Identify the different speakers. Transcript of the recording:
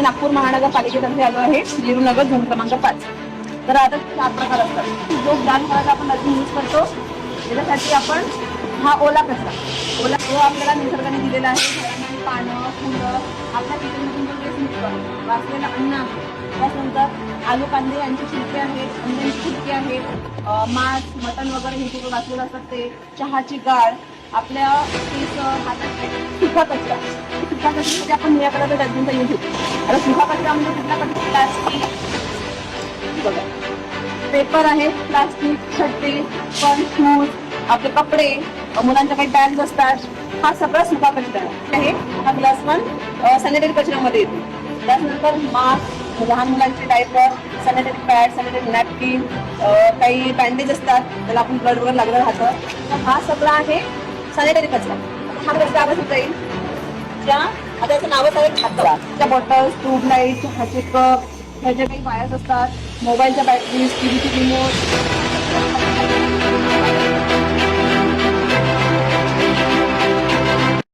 Speaker 1: आम्ही नागपूर महानगरपालिकेतर्फे आलो आहे, नेहरूनगर झोन क्रमांक 5. तर आता 4 प्रकार असतात. जो घाण कचरा आपण अजून यूज करतो त्याच्यासाठी आपण हा ओला कचरा, ओला जो आपल्याला निसर्गाने दिलेला आहे, झाडांची पानं, फुलं, आपल्या किचनमधून जो वेस्ट निघतो, वाचलेलं अन्न आहे, त्यानंतर आलू कांदे यांचे छिलके आहेत, अंड्यांची छिलके आहेत, मांस मटण वगैरे हे सगळं वाचलेलं असतात ते, चहाची गाळ, आपल्या केस, हाताचे सुका कचरा. सुका कचऱ्यामध्ये आपण निळ्या कलरच्या डस्टबिनचा यूज होतो. आता सुका कचरा म्हणजे कुठला कचरा? प्लास्टिक, बघा, पेपर आहे, प्लास्टिक, छत्री, पण शूज, आपले कपडे, मुलांच्या काही बॅग्स असतात, हा सगळा सुका कचरा आहे. हा ग्लास वन सॅनिटरी कचऱ्यामध्ये येतो. त्यानंतर मास्क, लहान मुलांचे diaper, sanitary pad, sanitary napkin, काही बँडेज असतात त्याला आपण ब्लड वगैरे लागलं राहतं, हा सगळा आहे सॅनिटरी कचरा. हा कचरा आवाज होता येईल ज्या आता याचं नावच आहे खाद्य. त्या बॉटल्स, ट्यूबलाईट, चहाचे कप, ह्याचे काही वायर्स असतात, मोबाईलच्या बॅटरीज, टीव्हीची रिमोट,